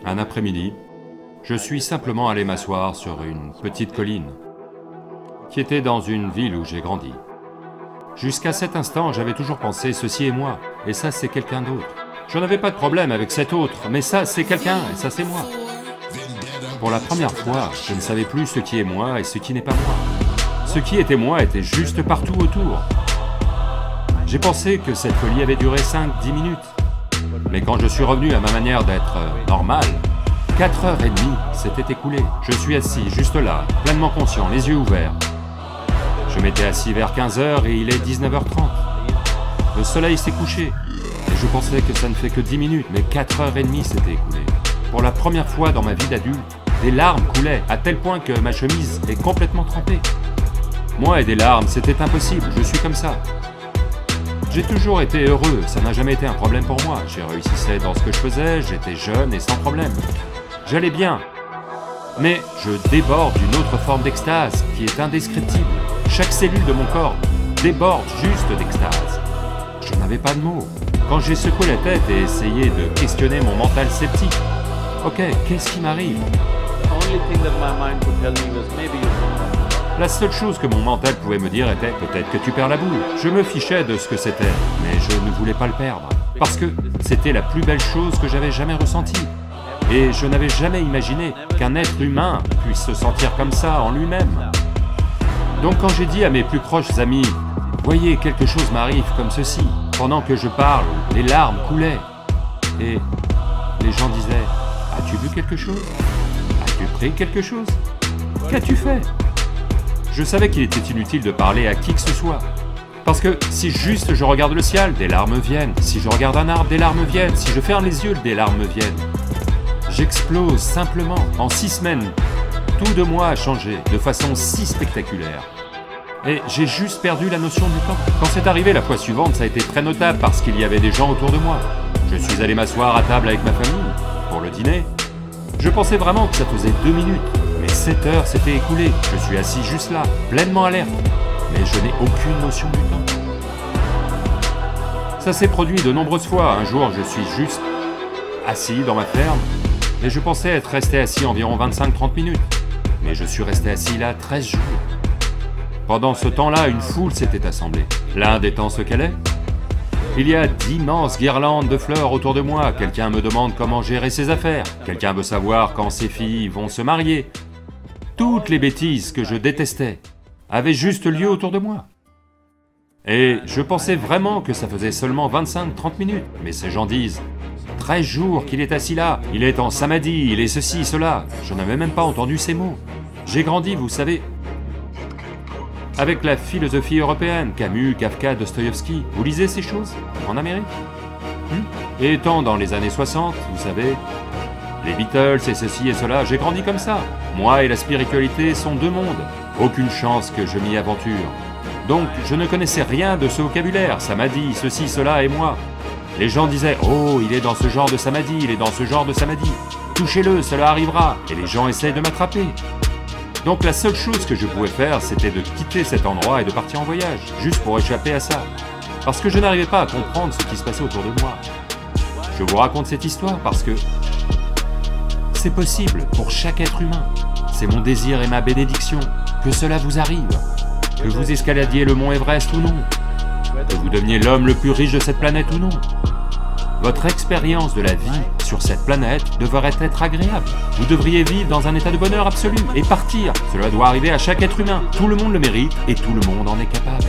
Un après-midi, je suis simplement allé m'asseoir sur une petite colline qui était dans une ville où j'ai grandi. Jusqu'à cet instant, j'avais toujours pensé « ceci est moi, et ça c'est quelqu'un d'autre ». Je n'avais pas de problème avec cet autre, mais ça c'est quelqu'un, et ça c'est moi. Pour la première fois, je ne savais plus ce qui est moi et ce qui n'est pas moi. Ce qui était moi était juste partout autour. J'ai pensé que cette folie avait duré 5-10 minutes. Mais quand je suis revenu à ma manière d'être normal, 4h30 s'étaient écoulées. Je suis assis juste là, pleinement conscient, les yeux ouverts. Je m'étais assis vers 15h et il est 19h30. Le soleil s'est couché. Et je pensais que ça ne fait que 10 minutes, mais 4h30 s'étaient écoulées. Pour la première fois dans ma vie d'adulte, des larmes coulaient, à tel point que ma chemise est complètement trempée. Moi et des larmes, c'était impossible, je suis comme ça. J'ai toujours été heureux, ça n'a jamais été un problème pour moi. J'ai réussi dans ce que je faisais, j'étais jeune et sans problème. J'allais bien. Mais je déborde d'une autre forme d'extase qui est indescriptible. Chaque cellule de mon corps déborde juste d'extase. Je n'avais pas de mots. Quand j'ai secoué la tête et essayé de questionner mon mental sceptique, ok, qu'est-ce qui m'arrive? La seule chose que mon mental pouvait me dire était « peut-être que tu perds la boule ». Je me fichais de ce que c'était, mais je ne voulais pas le perdre. Parce que c'était la plus belle chose que j'avais jamais ressentie. Et je n'avais jamais imaginé qu'un être humain puisse se sentir comme ça en lui-même. Donc quand j'ai dit à mes plus proches amis « voyez, quelque chose m'arrive comme ceci », pendant que je parle, les larmes coulaient. Et les gens disaient « as-tu vu quelque chose? As-tu pris quelque chose? Qu'as-tu fait ?» Je savais qu'il était inutile de parler à qui que ce soit. Parce que si juste je regarde le ciel, des larmes viennent. Si je regarde un arbre, des larmes viennent. Si je ferme les yeux, des larmes viennent. J'explose simplement. En 6 semaines, tout de moi a changé de façon si spectaculaire. Et j'ai juste perdu la notion du temps. Quand c'est arrivé la fois suivante, ça a été très notable parce qu'il y avait des gens autour de moi. Je suis allé m'asseoir à table avec ma famille pour le dîner. Je pensais vraiment que ça faisait 2 minutes. Mais 7 heures s'étaient écoulées, je suis assis juste là, pleinement alerte, mais je n'ai aucune notion du temps. Ça s'est produit de nombreuses fois. Un jour, je suis juste assis dans ma ferme, et je pensais être resté assis environ 25-30 minutes. Mais je suis resté assis là 13 jours. Pendant ce temps-là, une foule s'était assemblée. L'Inde étant ce qu'elle est. Il y a d'immenses guirlandes de fleurs autour de moi. Quelqu'un me demande comment gérer ses affaires. Quelqu'un veut savoir quand ses filles vont se marier. Toutes les bêtises que je détestais avaient juste lieu autour de moi. Et je pensais vraiment que ça faisait seulement 25-30 minutes. Mais ces gens disent 13 jours qu'il est assis là, il est en samadhi, il est ceci, cela. Je n'avais même pas entendu ces mots. J'ai grandi, vous savez, avec la philosophie européenne, Camus, Kafka, Dostoïevski. Vous lisez ces choses en Amérique? Et étant dans les années 60, vous savez, les Beatles et ceci et cela, j'ai grandi comme ça. Moi et la spiritualité sont 2 mondes. Aucune chance que je m'y aventure. Donc je ne connaissais rien de ce vocabulaire, samadhi, ceci, cela et moi. Les gens disaient « oh, il est dans ce genre de samadhi, il est dans ce genre de samadhi. Touchez-le, cela arrivera. » Et les gens essayent de m'attraper. Donc la seule chose que je pouvais faire, c'était de quitter cet endroit et de partir en voyage, juste pour échapper à ça. Parce que je n'arrivais pas à comprendre ce qui se passait autour de moi. Je vous raconte cette histoire parce que c'est possible pour chaque être humain. C'est mon désir et ma bénédiction que cela vous arrive. Que vous escaladiez le mont Everest ou non. Que vous deveniez l'homme le plus riche de cette planète ou non. Votre expérience de la vie sur cette planète devrait être agréable. Vous devriez vivre dans un état de bonheur absolu et partir. Cela doit arriver à chaque être humain. Tout le monde le mérite et tout le monde en est capable.